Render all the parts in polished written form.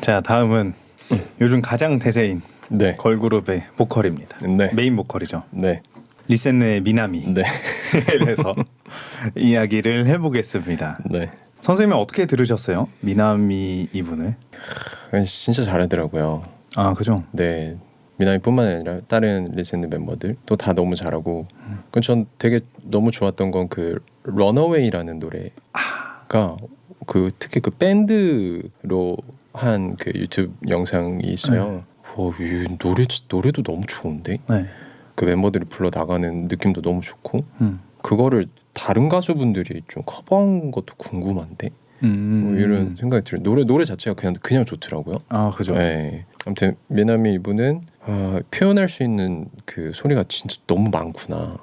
자, 다음은 요즘 가장 대세인 네. 걸그룹의 보컬입니다. 네. 메인 보컬이죠. 네. 리센네의 미나미에 네. 대해서 이야기를 해보겠습니다. 네. 선생님은 어떻게 들으셨어요? 미나미 이분을? 진짜 잘하더라고요. 아, 그죠? 네. 미나미뿐만 아니라 다른 리센드 멤버들도 다 너무 잘하고, 전 되게 너무 좋았던 건 그 런어웨이라는 노래가 그 특히 그 밴드로 한 그 유튜브 영상이 있어요. 이 노래도 너무 좋은데 네. 그 멤버들이 불러 나가는 느낌도 너무 좋고 그거를 다른 가수분들이 좀 커버한 것도 궁금한데 뭐 이런 생각이 들어요. 노래 자체가 그냥 좋더라고요. 아, 그죠. 네. 아무튼 미나미 이분은 표현할 수 있는 그 소리가 진짜 너무 많구나.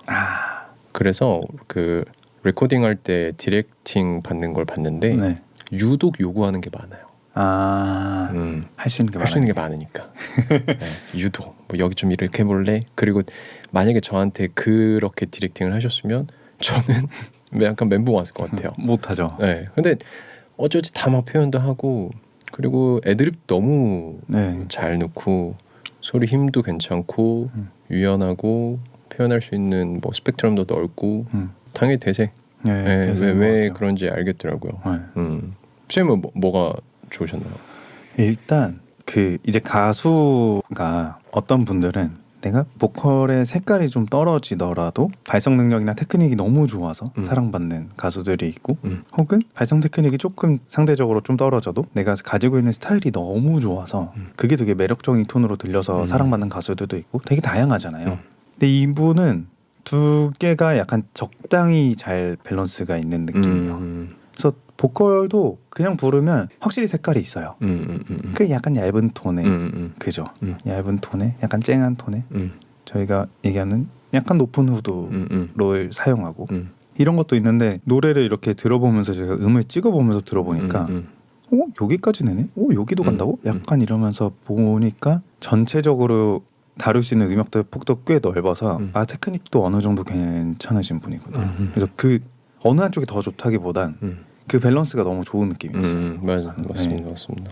그래서 그 레코딩 할 때 디렉팅 받는 걸 봤는데 네. 유독 요구하는 게 많아요. 할 수 있는 게 할 수 있는 게 많으니까. 네, 유독 뭐 여기 좀 이렇게 해볼래? 그리고 만약에 저한테 그렇게 디렉팅을 하셨으면 저는 약간 멘붕 왔을 것 같아요. 못하죠. 네, 근데 어쩌지 다 막 표현도 하고 그리고 애드립 너무 네. 잘 넣고 소리 힘도 괜찮고 유연하고 표현할 수 있는 뭐 스펙트럼도 넓고 당연히 대세. 네, 네, 대세인 것 왜 같아요. 그런지 알겠더라고요. 네. 선생님은 뭐가 좋으셨나요? 일단 그 이제 가수가 어떤 분들은 내가 보컬의 색깔이 좀 떨어지더라도 발성 능력이나 테크닉이 너무 좋아서 사랑받는 가수들이 있고 혹은 발성 테크닉이 조금 상대적으로 좀 떨어져도 내가 가지고 있는 스타일이 너무 좋아서 그게 되게 매력적인 톤으로 들려서 사랑받는 가수들도 있고 되게 다양하잖아요. 근데 이분은 두 개가 약간 적당히 잘 밸런스가 있는 느낌이에요. 그래서 보컬도 그냥 부르면 확실히 색깔이 있어요. 그 약간 얇은 톤에 그죠? 얇은 톤에 약간 쨍한 톤에 저희가 얘기하는 약간 높은 후두를 사용하고 이런 것도 있는데 노래를 이렇게 들어보면서 제가 음을 찍어보면서 들어보니까 여기까지 내네? 여기도 간다고? 약간 이러면서 보니까 전체적으로 다룰 수 있는 음역대 폭도 꽤 넓어서 테크닉도 어느 정도 괜찮으신 분이구나. 그래서 그 어느 한쪽이 더 좋다기보단 그 밸런스가 너무 좋은 느낌이었어요. 맞습니다.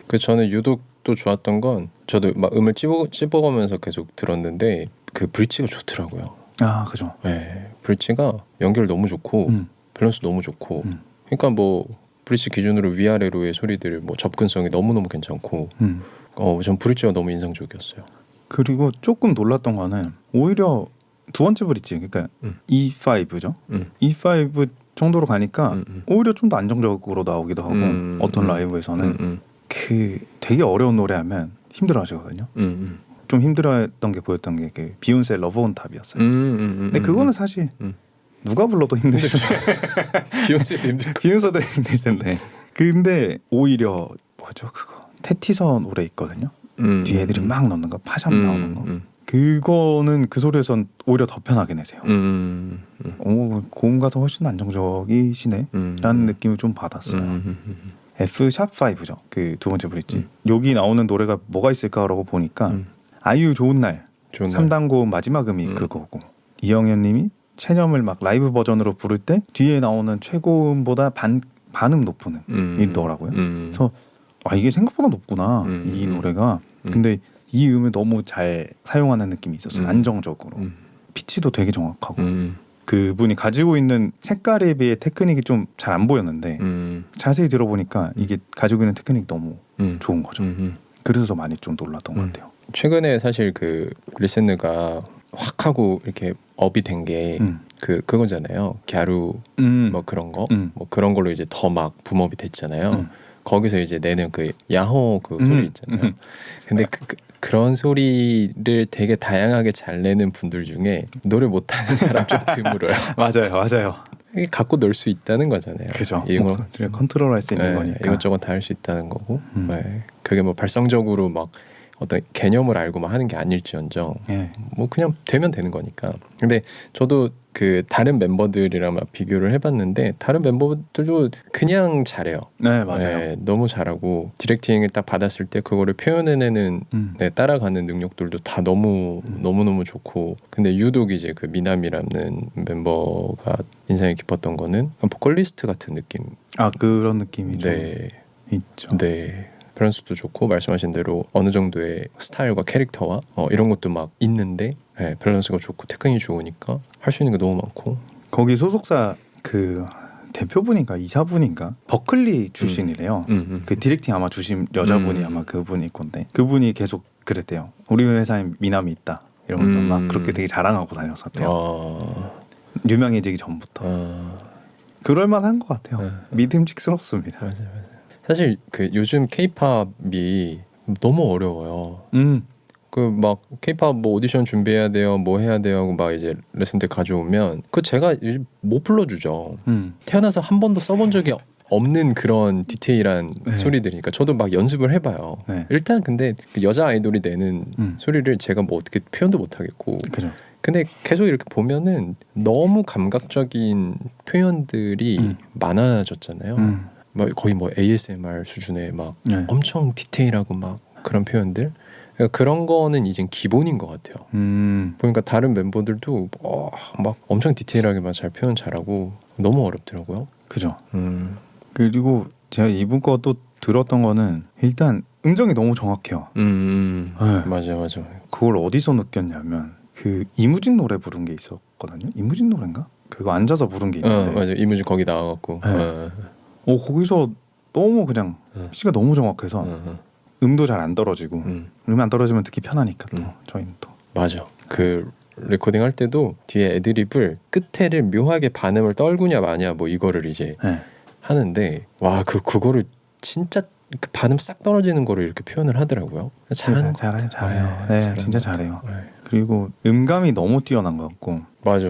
그 저는 유독 또 좋았던 건 저도 막 음을 찝어가면서 계속 들었는데 그 브릿지가 좋더라고요. 아, 그죠. 네, 브릿지가 연결 너무 좋고 밸런스 너무 좋고 그러니까 뭐 브릿지 기준으로 위아래로의 소리들 뭐 접근성이 너무너무 괜찮고 전 브릿지가 너무 인상적이었어요. 그리고 조금 놀랐던 거는 오히려 두 번째 브릿지 그러니까 E5죠. E5 정도로 가니까 오히려 좀 더 안정적으로 나오기도 하고 어떤 라이브에서는 그 되게 어려운 노래하면 힘들어하시거든요. 좀 힘들어했던 게 보였던 게 그 비욘세 러브 온 탑이었어요. 근데 그거는 사실 누가 불러도 힘들죠. 비욘세도 힘들 텐데. 근데 오히려 뭐죠 그거 테티서 노래 있거든요. 뒤에 애들이 막 넣는 거 파샵 나오는 거. 그거는 그 소리에선 오히려 더 편하게 내세요. 고음가 더 훨씬 안정적이시네 라는 느낌을 좀 받았어요. F#5죠. 그 두 번째 브릿지. 여기 나오는 노래가 뭐가 있을까라고 보니까 아이유 좋은 날 3단 고음 마지막 음이 그거고 이영현 님이 체념을 막 라이브 버전으로 부를 때 뒤에 나오는 최고음보다 반음 높은 음이 있더라고요. 그래서 이게 생각보다 높구나 이 노래가. 근데 이 음을 너무 잘 사용하는 느낌이 있었어요. 안정적으로 피치도 되게 정확하고 그분이 가지고 있는 색깔에 비해 테크닉이 좀 잘 안 보였는데 자세히 들어보니까 이게 가지고 있는 테크닉이 너무 좋은 거죠. 그래서 많이 좀 놀랐던 것 같아요. 최근에 사실 그 리센느가 확 하고 이렇게 업이 된 게 그거잖아요. 갸루 뭐 그런 거 뭐 그런 걸로 이제 더 막 붐업이 됐잖아요. 거기서 이제 내는 그 야호 그 소리 있잖아요. 근데 그런 소리를 되게 다양하게 잘 내는 분들 중에 노래 못하는 사람 좀 드물어요. 맞아요. 갖고 놀 수 있다는 거잖아요. 그죠. 이거 컨트롤할 수 있는 거니까. 이것저것 다 할 수 있다는 거고. 그게 뭐 발성적으로 막 어떤 개념을 알고 막 하는 게 아닐지언정 뭐 그냥 되면 되는 거니까. 근데 저도 그 다른 멤버들이랑 막 비교를 해봤는데 다른 멤버들도 그냥 잘해요. 네, 맞아요. 너무 잘하고 디렉팅을 딱 받았을 때 그거를 표현해내는 따라가는 능력들도 다 너무너무 좋고. 근데 유독 이제 그 미나미라는 멤버가 인상이 깊었던 거는 보컬리스트 같은 느낌. 그런 느낌이 좀 있죠. 네. 밸런스도 좋고 말씀하신 대로 어느 정도의 스타일과 캐릭터와 이런 것도 막 있는데 밸런스가 좋고 테크닉이 좋으니까 할 수 있는 게 너무 많고. 거기 소속사 그 대표분인가 이사분인가 버클리 출신이래요. 그 디렉팅 아마 주신 여자분이 아마 그분일 건데 그분이 계속 그랬대요. 우리 회사에 미남이 있다 이러면서 막 그렇게 되게 자랑하고 다녔었대요. 유명해지기 전부터. 그럴만한 것 같아요. 믿음직스럽습니다. 맞아요. 사실 그 요즘 K-팝이 너무 어려워요. 그 막 K-팝 뭐 오디션 준비해야 돼요, 뭐 해야 돼요, 막 이제 레슨 때 가져오면 그 제가 못 불러주죠. 태어나서 한 번도 써본 적이 없는 그런 디테일한 소리들이니까 저도 막 연습을 해봐요. 일단 근데 그 여자 아이돌이 내는 소리를 제가 뭐 어떻게 표현도 못 하겠고. 그죠. 근데 계속 이렇게 보면은 너무 감각적인 표현들이 많아졌잖아요. 막 거의 뭐 ASMR 수준의 막 엄청 디테일하고 막 그런 표현들. 그러니까 그런 거는 이제 기본인 것 같아요. 보니까 다른 멤버들도 막 엄청 디테일하게 막 잘 표현 잘하고 너무 어렵더라고요. 그죠. 그리고 제가 이분 것도 들었던 거는 일단 음정이 너무 정확해요. 맞아요. 그걸 어디서 느꼈냐면 그 이무진 노래 부른 게 있었거든요. 이무진 노래인가? 그거 앉아서 부른 게 있는데. 맞아요. 이무진 거기 나와갖고. 거기서 너무 그냥 시가 너무 정확해서 음도 잘 안 떨어지고 음 안 떨어지면 듣기 편하니까 또 저희는 또. 맞아. 그 레코딩 할 때도 뒤에 애드립을 끝에를 묘하게 반음을 떨구냐 마냐 뭐 이거를 이제 하는데 와 그거를 진짜 그 반음 싹 떨어지는 거를 이렇게 표현을 하더라고요. 잘해요. 네, 진짜 잘해요. 그리고 음감이 너무 뛰어난 것 같고. 맞아.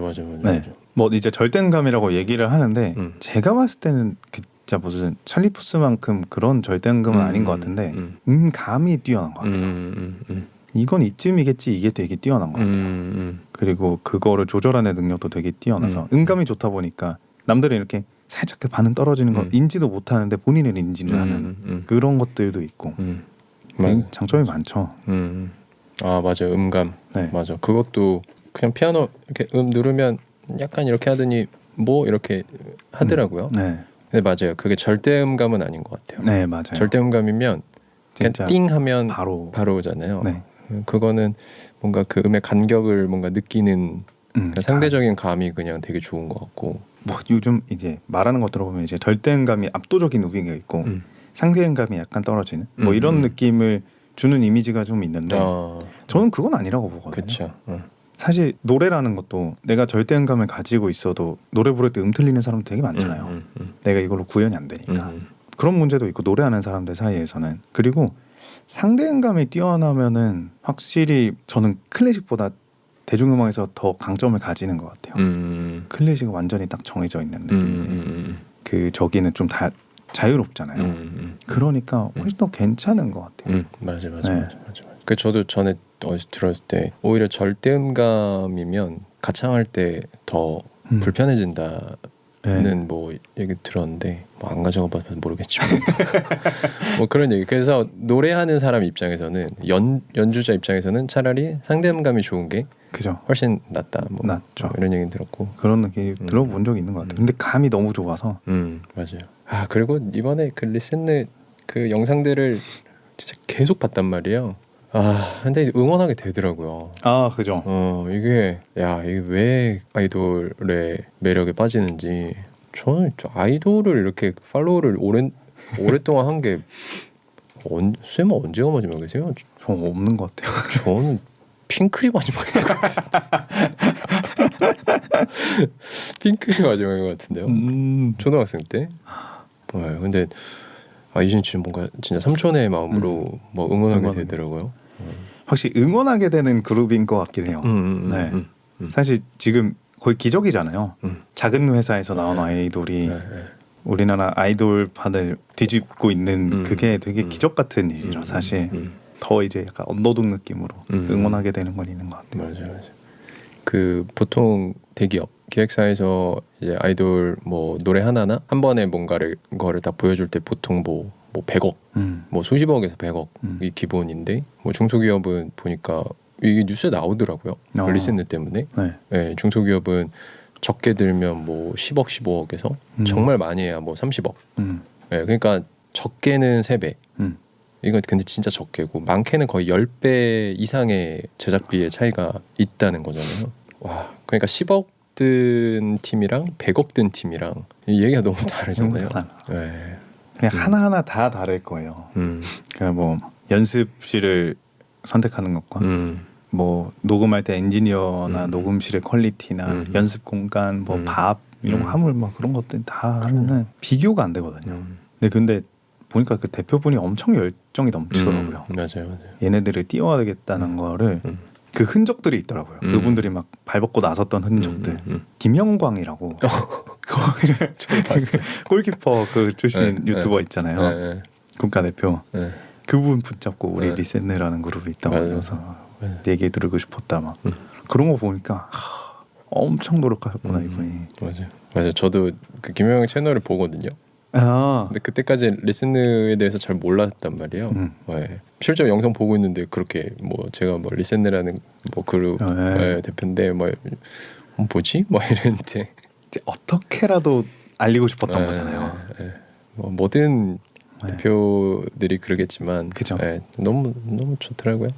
뭐 이제 절대음감이라고 얘기를 하는데 제가 봤을 때는 진짜 무슨 찰리 푸스만큼 그런 절대음감은 아닌 것 같은데 음감이 뛰어난 것 같아요. 이건 이쯤이겠지 이게 되게 뛰어난 것 같아요. 그리고 그거를 조절하는 능력도 되게 뛰어나서 음감이 좋다 보니까 남들은 이렇게 살짝 그 반응 떨어지는 거 인지도 못하는데 본인은 인지를 하는 그런 것들도 있고 장점이 많죠. 아 맞아요. 음감. 맞아. 그것도 그냥 피아노 이렇게 누르면 약간 이렇게 하더니 뭐 이렇게 하더라고요. 네 맞아요. 그게 절대음감은 아닌 것 같아요. 네 맞아요. 절대음감이면 그냥 띵 하면 바로잖아요. 그거는 뭔가 그 음의 간격을 뭔가 느끼는 상대적인 감이 그냥 되게 좋은 것 같고. 뭐 요즘 이제 말하는 거 들어보면 이제 절대음감이 압도적인 우위가 있고 상대음감이 약간 떨어지는 뭐 이런 느낌을 주는 이미지가 좀 있는데 저는 그건 아니라고 보거든요. 그쵸. 사실 노래라는 것도 내가 절대음감을 가지고 있어도 노래 부를 때 틀리는 사람 되게 많잖아요. 내가 이걸로 구현이 안 되니까. 그런 문제도 있고 노래하는 사람들 사이에서는. 그리고 상대음감이 뛰어나면은 확실히 저는 클래식보다 대중음악에서 더 강점을 가지는 것 같아요. 클래식은 완전히 딱 정해져 있는 느낌인데 그 저기는 좀 다 자유롭잖아요. 그러니까 훨씬 더 괜찮은 것 같아요. 맞아. 그 저도 전에 어디서 들었을 때 오히려 절대음감이면 가창할 때 더 불편해진다는 뭐 얘기 들었는데 뭐 안 가져가봐서 모르겠지만 뭐 그런 얘기. 그래서 노래하는 사람 입장에서는 연주자 입장에서는 차라리 상대음감이 좋은 게 그죠. 훨씬 낫다. 뭐 낫죠. 이런 얘기 들었고 그런 느낌 들어본 적이 있는 것 같아요. 근데 감이 너무 좋아서. 맞아요. 아 그리고 이번에 그 리센느 그 영상들을 진짜 계속 봤단 말이에요. 아 근데 응원하게 되더라고요. 아 그죠. 이게 왜 아이돌의 매력에 빠지는지. 저는 아이돌을 이렇게 팔로우를 오랫동안 한 게 쌤은 언제 마지막에 계세요? 저 없는 것 같아요. 저는 핑클이 마지막인 것 같은데. 핑클이 마지막인 것 같은데요. 초등학생 때. 근데 이젠 지금 뭔가 진짜 삼촌의 마음으로 뭐 응원하게 되더라고요. 확실히 응원하게 되는 그룹인 것 같긴 해요. 사실 지금 거의 기적이잖아요. 작은 회사에서 나온 아이돌이 우리나라 아이돌판을 뒤집고 있는 그게 되게 기적 같은 일이라 사실 더 이제 약간 언더독 느낌으로 응원하게 되는 건 있는 것 같아요. 맞아요. 그 보통 대기업 기획사에서 이제 아이돌 뭐 노래 하나나 한 번에 뭔가를 거를 다 보여줄 때 보통 뭐 100억, 뭐 수십억에서 100억이 기본인데 뭐 중소기업은 보니까 이게 뉴스에 나오더라고요. 리스너 때문에. 네, 중소기업은 적게 들면 뭐 10억, 15억에서 정말 많이 해야 뭐 30억. 네, 그러니까 적게는 3배, 이건 근데 진짜 적게고 많게는 거의 10배 이상의 제작비의 차이가 있다는 거잖아요. 와, 그러니까 10억 든 팀이랑 100억 든 팀이랑 이 얘기가 너무 다르잖아요. 네. 그냥 하나하나 다 다를 거예요. 그러니까 뭐 연습실을 선택하는 것과 뭐 녹음할 때 엔지니어나 녹음실의 퀄리티나 연습 공간, 뭐 밥 이런 거 화물 막 그런 것들 다 하면은 비교가 안 되거든요. 근데 보니까 그 대표분이 엄청 열정이 넘치더라고요. 맞아요. 얘네들을 띄워야 되겠다는 거를 그 흔적들이 있더라고요. 그분들이 막 발벗고 나섰던 흔적들. 김영광이라고 저희 봤어요. 골키퍼 그 출신 유튜버 있잖아요. 국가대표. 그분 붙잡고 우리 리셋네라는 그룹이 있다고 하면서 얘기 들으고 싶었다 막 그런 거 보니까 엄청 노력하셨구나 이분이. 맞아요. 저도 그 김영형 채널을 보거든요. 근데 그때까지 리셋느에 대해서 잘 몰랐단 말이에요. 네. 실제로 영상 보고 있는데 그렇게 뭐 제가 뭐 리셋느라는 뭐 그룹 대표인데 뭐 뭐지? 뭐 이랬는데 어떻게라도 알리고 싶었던 거잖아요. 뭐 모든 대표들이 그러겠지만 너무 좋더라고요.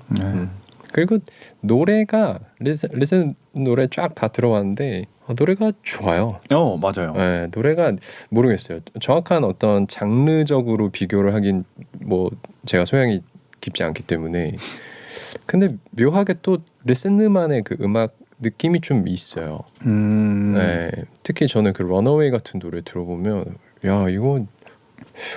그리고 노래가 리셋 노래 쫙 다 들어봤는데 노래가 좋아요. 맞아요. 노래가 모르겠어요. 정확한 어떤 장르적으로 비교를 하긴 뭐 제가 소양이 깊지 않기 때문에 근데 묘하게 또 리셋느만의 그 음악 느낌이 좀 있어요. 특히 저는 그 런어웨이 같은 노래 들어보면 야 이거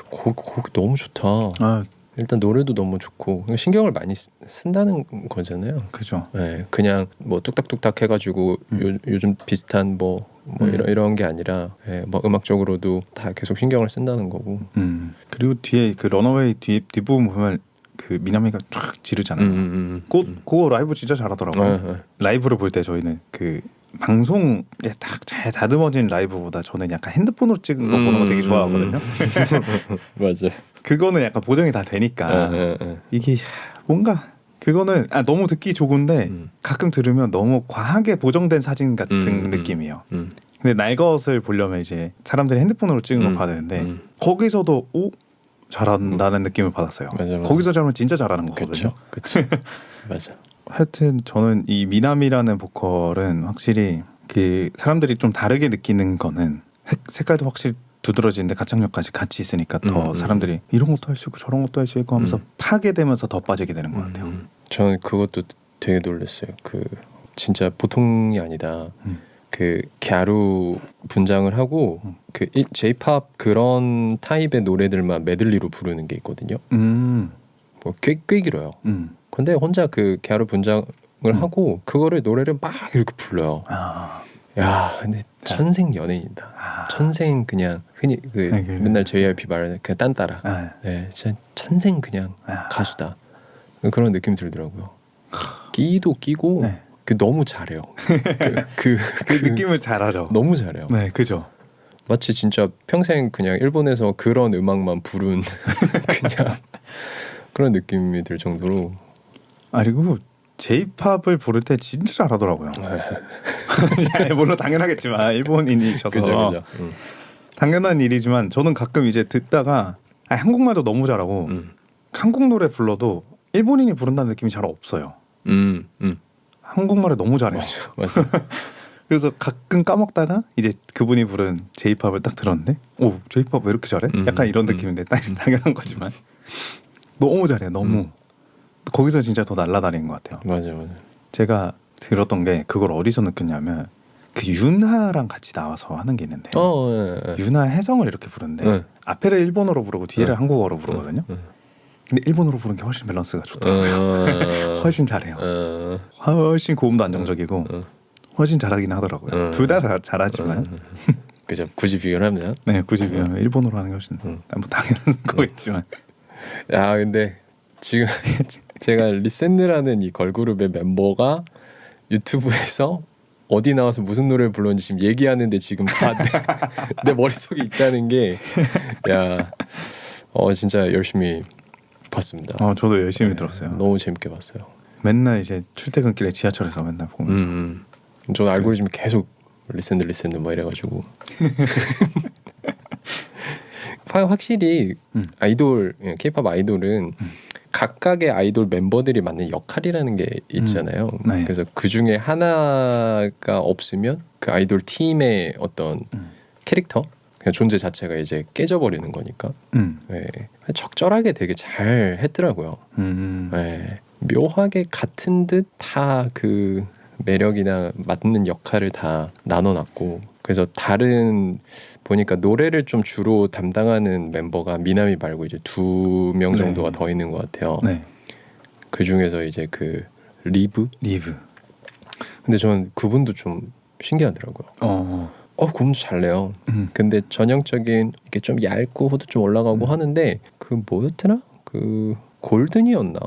곡 너무 좋다. 일단 노래도 너무 좋고 신경을 많이 쓴다는 거잖아요. 그죠. 그냥 뭐 뚝딱뚝딱 해가지고 요즘 비슷한 뭐 이런 게 아니라 뭐 음악적으로도 다 계속 신경을 쓴다는 거고. 그리고 뒤에 그 런어웨이 뒷부분 보면 그 미나미가 쫙 지르잖아요. 그거 라이브 진짜 잘하더라고요. 라이브를 볼 때 저희는 그 방송에 딱 잘 다듬어진 라이브보다 저는 약간 핸드폰으로 찍은 거 보는 거 되게 좋아하거든요. 맞아. 그거는 약간 보정이 다 되니까 이게 뭔가 그거는 너무 듣기 좋은데 가끔 들으면 너무 과하게 보정된 사진 같은 느낌이에요. 근데 날 것을 보려면 이제 사람들이 핸드폰으로 찍은 거 봐야 되는데 거기서도 잘한다는 느낌을 받았어요. 맞아. 거기서 잘하면 진짜 잘하는 거거든요. 그렇죠. 맞아. 하여튼 저는 이 미나미라는 보컬은 확실히 그 사람들이 좀 다르게 느끼는 거는 색깔도 확실히 두드러지는데 가창력까지 같이 있으니까 더 사람들이 이런 것도 할 수 있고 저런 것도 할 수 있고 하면서 파괴되면서 더 빠지게 되는 것 같아요. 저는 그것도 되게 놀랐어요. 그 진짜 보통이 아니다. 그 갸루 분장을 하고 그 J-팝 그런 타입의 노래들만 메들리로 부르는 게 있거든요. 뭐 꽤 길어요. 근데 혼자 그 갸루 분장을 하고 그거를 노래를 막 이렇게 불러요. 야, 근데 천생 연예인이다. 천생 그냥 흔히 그 맨날 JYP 말하는 그냥 딴따라. 진짜 천생 그냥 가수다. 그런 느낌이 들더라고요. 끼도 끼고 그 너무 잘해요. 그 느낌을 잘하죠. 너무 잘해요. 네, 그죠. 마치 진짜 평생 그냥 일본에서 그런 음악만 부른 그냥 그런 느낌이 들 정도로. 그리고 J-팝을 부를 때 진짜 잘하더라고요. 물론 당연하겠지만 일본인이셔서 그죠. 당연한 일이지만 저는 가끔 이제 듣다가 한국말도 너무 잘하고 한국 노래 불러도 일본인이 부른다는 느낌이 잘 없어요. 한국말을 너무 잘해요. 맞아. 그래서 가끔 까먹다가 이제 그분이 부른 J-팝을 딱 들었는데 J-팝 왜 이렇게 잘해? 약간 이런 느낌인데 당연한 거지만 너무 잘해요. 너무. 거기서 진짜 더 날아다니는 것 같아요. 맞아. 제가 들었던 게 그걸 어디서 느꼈냐면 그 윤하랑 같이 나와서 하는 게 있는데 윤하 혜성을 이렇게 부르는데 앞에를 일본어로 부르고 뒤에를 한국어로 부르거든요. 근데 일본어로 부르는 게 훨씬 밸런스가 좋더라고요. 훨씬 잘해요. 훨씬 고음도 안정적이고 훨씬 잘하긴 하더라고요. 둘 다 잘하지만 그죠. 굳이 비교를 하면 굳이 비교하면 일본어로 하는 게 훨씬 뭐 당연한 거겠지만 근데 지금 제가 리셋느라는 이 걸그룹의 멤버가 유튜브에서 어디 나와서 무슨 노래를 불렀는지 지금 얘기하는데 지금 다 내 머릿속에 있다는 게 진짜 열심히 봤습니다. 저도 열심히 들었어요. 너무 재밌게 봤어요. 맨날 이제 출퇴근길에 지하철에서 맨날 보면서 저는 알고리즘이 계속 리셋느 뭐 이래가지고 확실히 아이돌, K-pop 아이돌은 각각의 아이돌 멤버들이 맡는 역할이라는 게 있잖아요. 네. 그래서 그 중에 하나가 없으면 그 아이돌 팀의 어떤 캐릭터, 그냥 존재 자체가 이제 깨져버리는 거니까. 네. 적절하게 되게 잘 했더라고요. 네. 묘하게 같은 듯 다 그 매력이나 맞는 역할을 다 나눠놨고, 그래서 다른 보니까 노래를 좀 주로 담당하는 멤버가 미나미 말고 이제 2명 정도가 더 있는 것 같아요. 네. 그 중에서 이제 그 리브. 근데 저는 그분도 좀 신기하더라고요. 그분도 잘해요. 근데 전형적인 이게 좀 얇고 후드 좀 올라가고 하는데 그 뭐였더라? 그 골든이었나?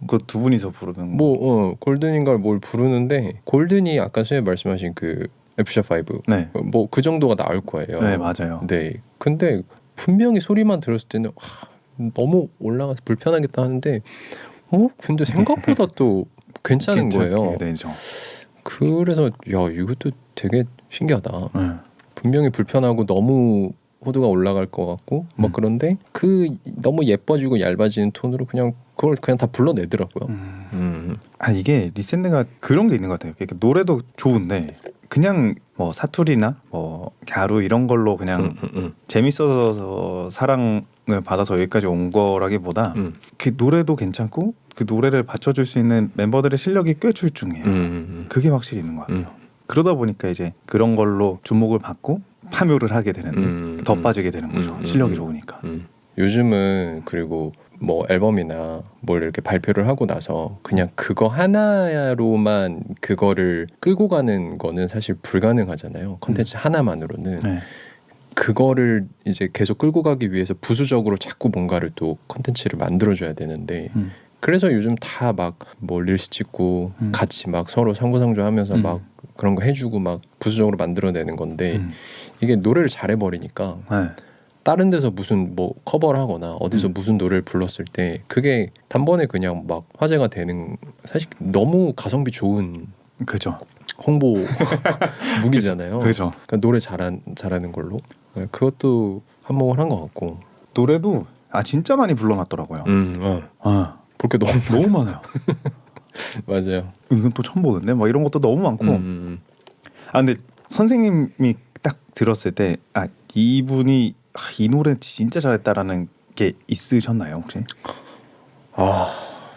그 두 분이서 부르는 거. 골든인가 뭘 부르는데, 골든이 아까 선생님 말씀하신 그 F샵5 네. 뭐 그 정도가 나올 거예요. 네, 맞아요. 네. 근데 분명히 소리만 들었을 때는 너무 올라가서 불편하겠다 하는데 근데 생각보다 또 괜찮은 거예요. 되죠. 그래서 야, 이것도 되게 신기하다. 분명히 불편하고 너무 후드가 올라갈 것 같고 막 그런데 그 너무 예뻐지고 얇아지는 톤으로 그냥 그걸 그냥 다 불러내더라고요. 이게 리센드가 그런 게 있는 것 같아요. 그러니까 노래도 좋은데 그냥 뭐 사투리나 뭐 갸루 이런 걸로 그냥 재밌어서 사랑을 받아서 여기까지 온 거라기보다 그 노래도 괜찮고 그 노래를 받쳐줄 수 있는 멤버들의 실력이 꽤 출중해요. 그게 확실히 있는 것 같아요. 그러다 보니까 이제 그런 걸로 주목을 받고 파묘를 하게 되는데 더 빠지게 되는 거죠. 실력이 좋으니까. 요즘은 그리고 뭐 앨범이나 뭘 이렇게 발표를 하고 나서 그냥 그거 하나로만 그거를 끌고 가는 거는 사실 불가능하잖아요. 컨텐츠 하나만으로는. 네. 그거를 이제 계속 끌고 가기 위해서 부수적으로 자꾸 뭔가를 또 컨텐츠를 만들어줘야 되는데 그래서 요즘 다 막 뭐 릴스 찍고 같이 막 서로 상부상조하면서 막 그런 거 해주고 막 부수적으로 만들어내는 건데 이게 노래를 잘해버리니까 다른 데서 무슨 뭐 커버를 하거나 어디서 무슨 노래를 불렀을 때 그게 단번에 그냥 막 화제가 되는, 사실 너무 가성비 좋은 그죠. 홍보 무기잖아요. 그죠. 그러니까 노래 잘하는 걸로 그것도 한몫을 한 것 같고. 노래도 진짜 많이 불러놨더라고요. 볼 게 너무 많아요. 맞아요. 이건 또 처음 보는데 막 이런 것도 너무 많고. 근데 선생님이 딱 들었을 때 이분이 이 노래 진짜 잘했다라는 게 있으셨나요 혹시?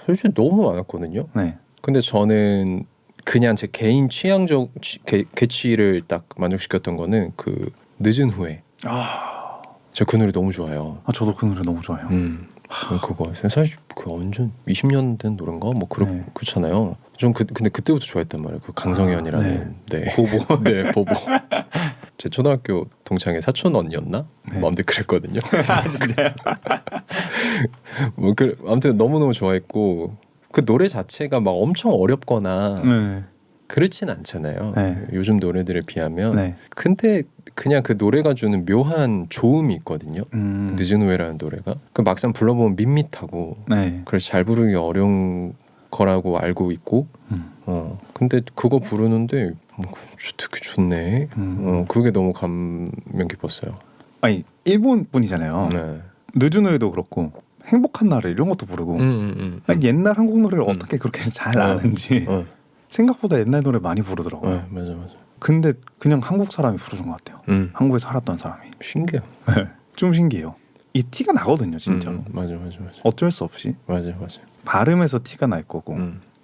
솔직히 너무 많았거든요. 네. 근데 저는 그냥 제 개인 취향적 개취를 딱 만족시켰던 거는 그 늦은 후에. 제가 그 노래 너무 좋아해요. 저도 그 노래 너무 좋아해요. 그거 사실 그 완전 20년 된 노래인가 뭐 그렇잖아요. 좀 근데 그때부터 좋아했단 말이에요. 그 강성현이라는 보보. 네, 보보. 제 초등학교 동창의 사촌 언니였나? 뭐 아무튼 그랬거든요. 진짜요? 뭐 아무튼 너무너무 좋아했고 그 노래 자체가 막 엄청 어렵거나 그렇진 않잖아요. 요즘 노래들에 비하면. 근데 그냥 그 노래가 주는 묘한 좋음이 있거든요. 늦은 후에라는 노래가 그 막상 불러보면 밋밋하고 그래서 잘 부르기 어려운 거라고 알고 있고 근데 그거 부르는데 되게 좋네. 그게 너무 감명 깊었어요. 일본 분이잖아요. 늦은 후에도 그렇고 행복한 날에 이런 것도 부르고 옛날 한국 노래를 어떻게 그렇게 잘 아는지 생각보다 옛날 노래 많이 부르더라고요. 맞아. 근데 그냥 한국 사람이 부르는 것 같아요. 한국에 살았던 사람이. 신기해요. 좀 신기해요. 이 티가 나거든요, 진짜로. 맞아. 어쩔 수 없이. 맞아. 발음에서 티가 날 거고,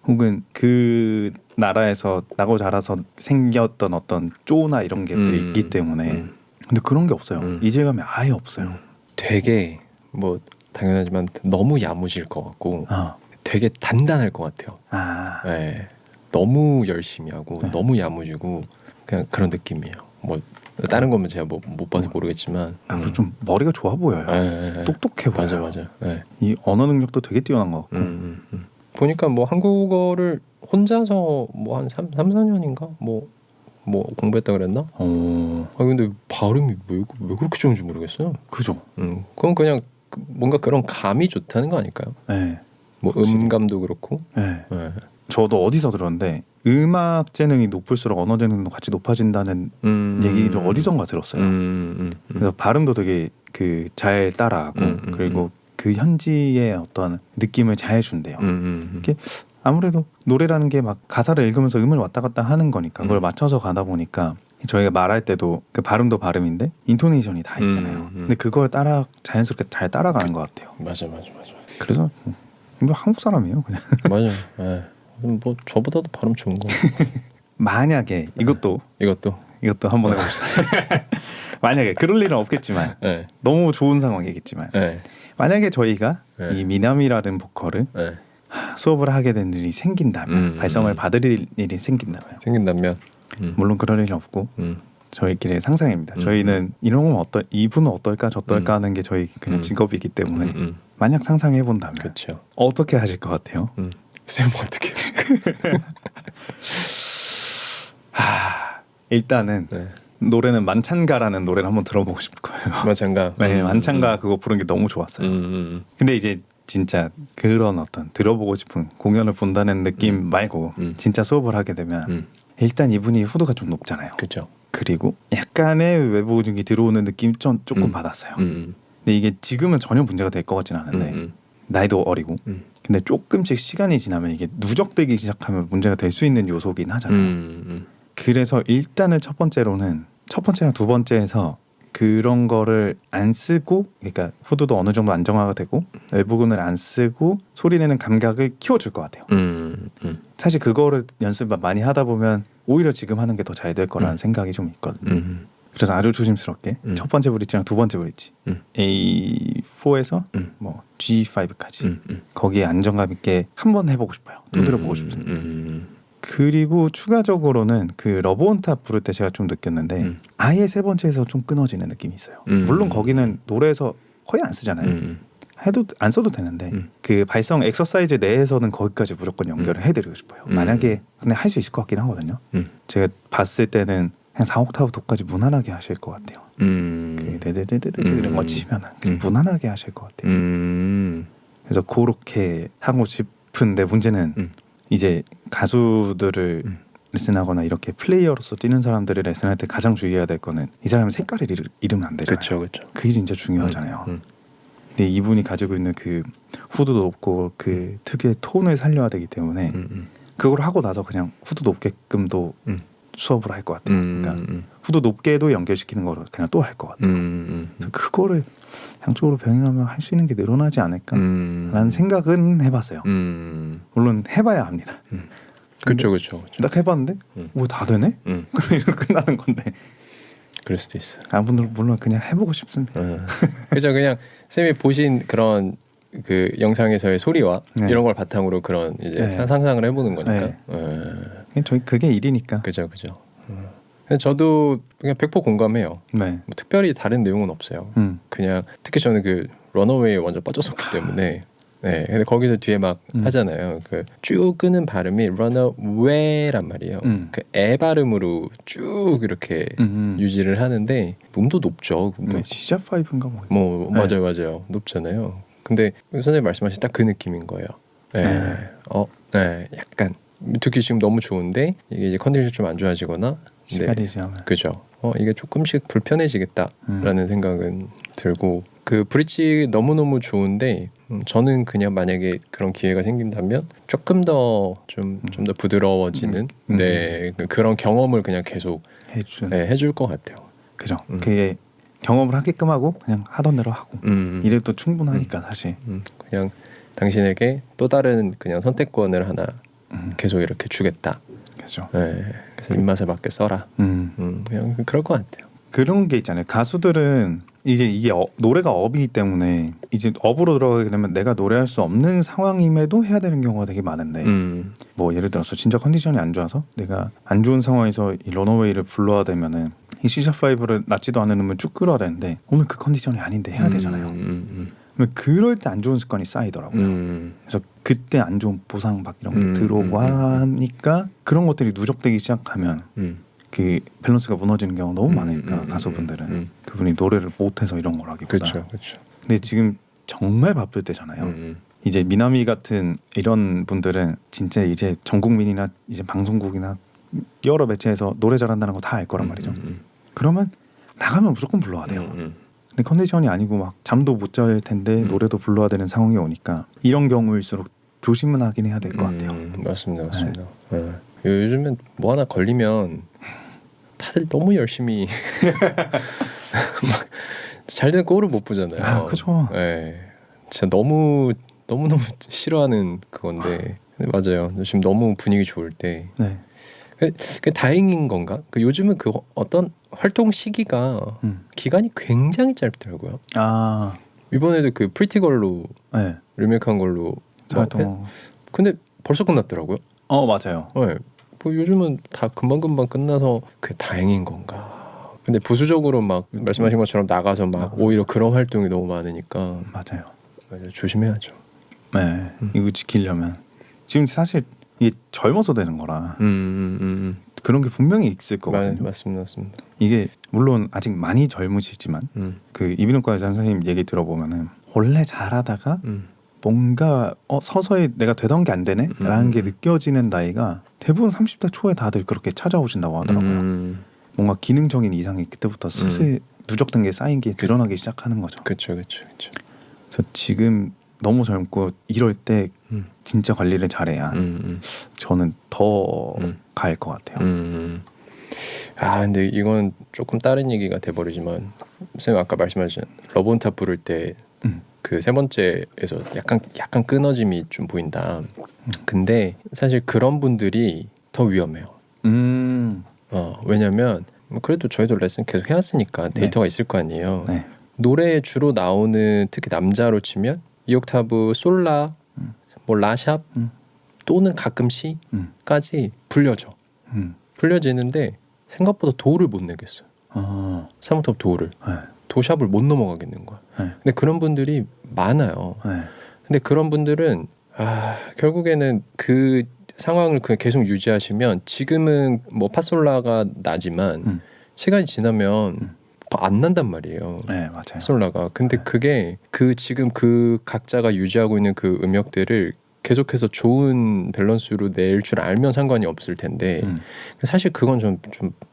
혹은 그 나라에서 나고 자라서 생겼던 어떤 쪼나 이런 것들이 있기 때문에. 근데 그런 게 없어요. 이질감이 아예 없어요. 되게 뭐 당연하지만 너무 야무질 것 같고 되게 단단할 것 같아요. 네. 너무 열심히 하고 너무 야무지고 그냥 그런 느낌이에요. 뭐 다른 거면 제가 뭐 못 봐서 모르겠지만 그리고 좀 머리가 좋아 보여요. 똑똑해 보여요. 맞아. 이 언어 능력도 되게 뛰어난 것 같고. 보니까 뭐 한국어를 혼자서 뭐 한 3-4년인가 뭐 공부했다 그랬나? 근데 발음이 왜 그렇게 좋은지 모르겠어요. 그죠. 그건 그냥 뭔가 그런 감이 좋다는 거 아닐까요? 네. 뭐 확실히. 음감도 그렇고. 저도 어디서 들었는데 음악 재능이 높을수록 언어 재능도 같이 높아진다는 얘기를 어디선가 들었어요. 그래서 발음도 되게 그 잘 따라하고 그리고 그 현지의 어떤 느낌을 잘 준대요. 이게 아무래도 노래라는 게 막 가사를 읽으면서 음을 왔다 갔다 하는 거니까 그걸 맞춰서 가다 보니까 저희가 말할 때도 그 발음도 발음인데 인토네이션이 다 있잖아요. 근데 그걸 자연스럽게 잘 따라가는 것 같아요. 맞아. 그래서 한국 사람이에요, 그냥. 맞아요. 네. 뭐 저보다도 발음 좋은 거. 만약에 이것도 한번 해봅시다. 만약에 그럴 일은 없겠지만 네. 너무 좋은 상황이겠지만 네. 만약에 저희가 네. 이 미나미라는 보컬을 네. 수업을 하게 된 일이 생긴다면 발성을 받을 일이 생긴다면 물론 그럴 일은 없고 저희끼리의 상상입니다. 저희는 이런 건 이분은 어떨까 저떨까 하는 게 저희 그냥 직업이기 때문에 만약 상상해 본다면 그렇죠. 어떻게 하실 것 같아요? 쌤 어떻게 하실까요? 일단은 네. 노래는 만찬가라는 노래를 한번 들어보고 싶을 거예요. 만찬가. 네, 만찬가 그거 부른 게 너무 좋았어요. 근데 이제 진짜 그런 어떤 들어보고 싶은 공연을 본다는 느낌 말고 진짜 수업을 하게 되면 일단 이분이 후드가 좀 높잖아요. 그렇죠. 그리고 약간의 외부적이 들어오는 느낌 조금 받았어요. 근데 이게 지금은 전혀 문제가 될 것 같진 않은데 나이도 어리고 근데 조금씩 시간이 지나면 이게 누적되기 시작하면 문제가 될 수 있는 요소긴 하잖아요. 그래서 일단은 첫 번째랑 두 번째에서 그런 거를 안 쓰고 그러니까 후드도 어느 정도 안정화가 되고 외부근을 안 쓰고 소리내는 감각을 키워줄 것 같아요. 사실 그거를 연습 많이 하다 보면 오히려 지금 하는 게 더 잘 될 거라는 생각이 좀 있거든요. 그래서 아주 조심스럽게 첫 번째 브릿지랑 두 번째 브릿지 A4에서 뭐 G5까지 거기에 안정감 있게 한번 해보고 싶어요. 두드려보고 싶습니다. 그리고 추가적으로는 그 러브 온 탑 부를 때 제가 좀 느꼈는데 아예 세 번째에서 좀 끊어지는 느낌이 있어요. 물론 거기는 노래에서 거의 안 쓰잖아요. 해도 안 써도 되는데 그 발성 엑서사이즈 내에서는 거기까지 무조건 연결을 해드리고 싶어요. 만약에 근데 할 수 있을 것 같긴 하거든요. 제가 봤을 때는 그냥 4옥타브 도까지 무난하게 하실 것 같아요. 그 데데데데데 이런 거 치면은 그냥 무난하게 하실 것 같아요. 그래서 그렇게 하고 싶은데 문제는 이제 가수들을 레슨하거나 이렇게 플레이어로서 뛰는 사람들을 레슨할 때 가장 주의해야 될 거는 이 사람의 색깔을 잃으면 안 되잖아요. 그렇죠. 그게 진짜 중요하잖아요. 근데 이분이 가지고 있는 그 후드도 높고 그 특유의 톤을 살려야 되기 때문에 그걸 하고 나서 그냥 후드 높게끔도 수업을 할 것 같아요. 그러니까 후드 높게도 연결시키는 거를 그냥 또 할 것 같아요. 그래서 그거를 양쪽으로 병행하면 할 수 있는 게 늘어나지 않을까라는 생각은 해봤어요. 물론 해봐야 합니다. 그렇죠. 딱 해봤는데 뭐 다 되네? 그럼 이렇게 끝나는 건데. 그럴 수도 있어. 물론 그냥 해보고 싶습니다. 그래서 그냥 쌤이 보신 그런 그 영상에서의 소리와 네. 이런 걸 바탕으로 그런 이제 네. 상상을 해보는 거니까. 그냥 저희 그게 일이니까. 그죠. 근데 저도 그냥 100% 공감해요. 네. 뭐 특별히 다른 내용은 없어요. 그냥 특히 저는 그 런어웨이에 완전 빠졌었기 때문에. 네, 근데 거기서 뒤에 막 하잖아요. 그 쭉 끄는 발음이 런어웨이란 말이에요. 그 에 발음으로 쭉 이렇게 유지를 하는데 음도 높죠. 네, C샵5인가 뭐 네. 맞아요. 높잖아요. 근근데 선생님 말씀하신 딱 그 느낌인 거예요. 네, 약간 듣기 지금 너무 좋은데 이게 이제 컨디션이 좀 안 좋아지거나 시간이 지나면 그죠. 이게 조금씩 불편해지겠다라는 생각은 들고 그 브릿지 너무너무 좋은데 저는 그냥 만약에 그런 기회가 생긴다면 조금 더 좀 더 부드러워지는 그런 경험을 그냥 계속 해줄 것 같아요. 그죠. 그게 경험을 하게끔 하고 그냥 하던 대로 하고 이래도 충분하니까 사실 그냥 당신에게 또 다른 그냥 선택권을 하나 계속 이렇게 주겠다. 그죠. 네, 그래서 입맛에 맞게 써라. 그냥 그럴 것 같아요. 그런 게 있잖아요. 가수들은 이제 이게 노래가 업이기 때문에 이제 업으로 들어가게 되면 내가 노래할 수 없는 상황임에도 해야 되는 경우가 되게 많은데 뭐 예를 들어서 진짜 컨디션이 안 좋아서 내가 안 좋은 상황에서 이 런어웨이를 불러야 되면은 이 C샵5를 낮지도 않은 음을 쭉 끌어야 되는데 오늘 그 컨디션이 아닌데 해야 되잖아요. 그럴 때 안 좋은 습관이 쌓이더라고요. 그래서 그때 안 좋은 보상 막 이런 게 들어오고 하니까 그런 것들이 누적되기 시작하면 그 밸런스가 무너지는 경우가 너무 많으니까 가수분들은 그분이 노래를 못해서 이런 걸 하기보다. 그렇죠. 근데 지금 정말 바쁠 때잖아요. 이제 미나미 같은 이런 분들은 진짜 이제 전 국민이나 이제 방송국이나 여러 매체에서 노래 잘한다는 거 다 알 거란 말이죠. 그러면 나가면 무조건 불러야 돼요. 근데 컨디션이 아니고 막 잠도 못 잘 텐데 노래도 불러야 되는 상황이 오니까 이런 경우일수록 조심은 하긴 해야 될 것 같아요. 맞습니다. 네. 요즘엔 뭐 하나 걸리면 다들 너무 열심히 막 잘된 꼴을 못 보잖아요. 아, 그죠. 네. 진짜 너무 싫어하는 그건데 근데 맞아요. 지금 너무 분위기 좋을 때 네. 그 다행인 건가? 그 요즘은 그 어떤 활동 시기가 기간이 굉장히 짧더라고요. 아, 이번에도 그 프리티걸로 네. 리메이크한 걸로 활동. 근데 벌써 끝났더라고요. 맞아요. 네. 뭐 요즘은 다 금방 끝나서 그게 다행인 건가? 근데 부수적으로 막 말씀하신 것처럼 나가서 막 오히려 그런 활동이 너무 많으니까 맞아요. 조심해야죠. 네, 이거 지키려면 지금 사실 이게 젊어서 되는 거라 그런 게 분명히 있을 거거든요. 맞습니다. 이게 물론 아직 많이 젊으시지만 그 이비인후과 의사 선생님 얘기 들어보면은 원래 잘하다가 뭔가 서서히 내가 되던 게 안 되네 라는 게 느껴지는 나이가 대부분 30대 초에 다들 그렇게 찾아오신다고 하더라고요. 뭔가 기능적인 이상이 그때부터 슬슬 누적된 게 쌓인 게 드러나기 시작하는 거죠. 그렇죠. 그래서 지금 너무 젊고 이럴 때 진짜 관리를 잘해야 저는 더 가을 것 같아요. 아 근데 이건 조금 다른 얘기가 돼버리지만 선생님 아까 말씀하신 러브온탑 부를 때 그 세 번째에서 약간 끊어짐이 좀 보인다. 근데 사실 그런 분들이 더 위험해요. 왜냐면 그래도 저희도 레슨 계속 해왔으니까 데이터가 있을 거 아니에요. 네. 노래에 주로 나오는 특히 남자로 치면 2옥타브 솔라 뭐 라샵 또는 가끔씩까지 불려져. 불려지는데 생각보다 도를 못 내겠어요. 3옥타브 도를. 네. 도샵을 못 넘어가겠는 거야. 네. 근데 그런 분들이 많아요. 네. 근데 그런 분들은 결국에는 그 상황을 그냥 계속 유지하시면 지금은 뭐 파솔라가 나지만 시간이 지나면 안 난단 말이에요. 네, 맞아요. 파솔라가. 근데 그게 그 지금 그 각자가 유지하고 있는 그 음역대를 계속해서 좋은 밸런스로 낼 줄 알면 상관이 없을 텐데 사실 그건 좀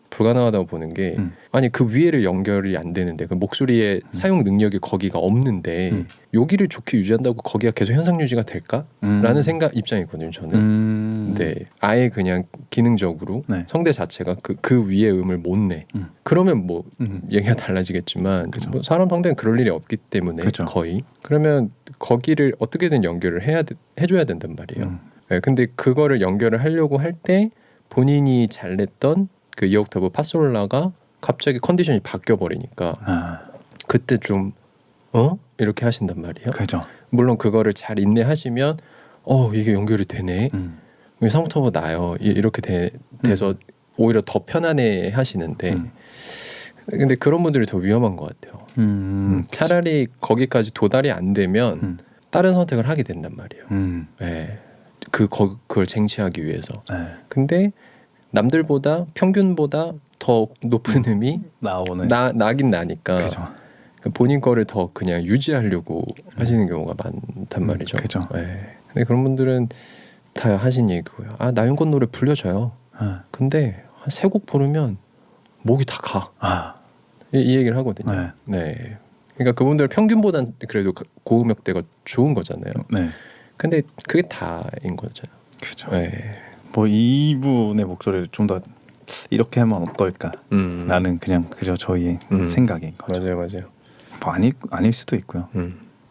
불가능하다고 보는 게 아니 그 위에를 연결이 안 되는데 그 목소리의 사용 능력이 거기가 없는데 여기를 좋게 유지한다고 거기가 계속 현상 유지가 될까? 라는 생각 입장이거든요 저는. 네, 아예 그냥 기능적으로 네. 성대 자체가 그 위에 음을 못 내. 그러면 뭐 얘기가 달라지겠지만 뭐 사람 성대는 그럴 일이 없기 때문에 그쵸. 거의 그러면 거기를 어떻게든 연결을 해줘야 된단 말이에요. 네, 근데 그거를 연결을 하려고 할 때 본인이 잘 냈던 그 2옥타브 파솔라가 갑자기 컨디션이 바뀌어 버리니까 그때 좀 이렇게 하신단 말이에요. 그죠. 물론 그거를 잘 인내하시면 이게 연결이 되네. 3옥타브 나요. 이렇게 돼서 오히려 더 편안해 하시는데 근데 그런 분들이 더 위험한 것 같아요. 차라리 거기까지 도달이 안 되면 다른 선택을 하게 된단 말이에요. 네. 그걸 쟁취하기 위해서. 네. 근데 남들보다 평균보다 더 높은 음이 나긴 나니까 그죠. 본인 거를 더 그냥 유지하려고 하시는 경우가 많단 말이죠. 그죠. 네. 근데 그런 분들은 다 하신 얘기고요. 나윤건 노래 불려줘요. 근데 한 3곡 부르면 목이 다 가. 이 얘기를 하거든요. 네. 그러니까 그분들 평균보단 그래도 고음역대가 좋은 거잖아요. 네. 근데 그게 다인 거죠. 그죠. 네. 뭐 이분의 목소리를 좀 더 이렇게 하면 어떨까라는 그냥 그저 저희의 생각인 거죠. 맞아요. 뭐 아닐 수도 있고요.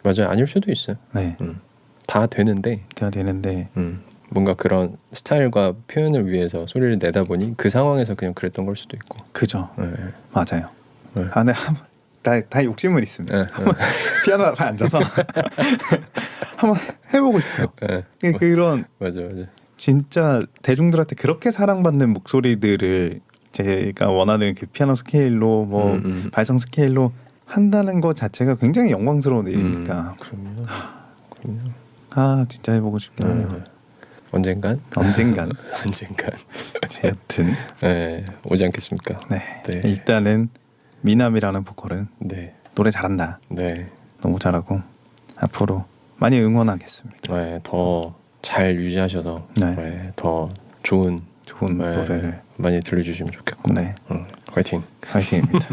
맞아요. 아닐 수도 있어요. 네. 다 되는데. 뭔가 그런 스타일과 표현을 위해서 소리를 내다 보니 그 상황에서 그냥 그랬던 걸 수도 있고. 그죠. 네. 맞아요. 네. 네. 다 욕심은 있습니다. 네. 한번 피아노 앞에 앉아서 한번 해보고 싶어요. 네. 그런 맞아. 진짜 대중들한테 그렇게 사랑받는 목소리들을 제가 원하는 그 피아노 스케일로 뭐 발성 스케일로 한다는 것 자체가 굉장히 영광스러운 일이니까. 그럼요. 진짜 해보고 싶긴 하네요. 언젠간. 여튼 네, 오지 않겠습니까? 네. 일단은 미남이라는 보컬은 노래 잘한다. 네. 너무 잘하고 앞으로 많이 응원하겠습니다. 네, 더 잘 유지하셔서 네. 네, 더 좋은 네, 노래를 많이 들려주시면 좋겠고 네. 화이팅! 화이팅입니다.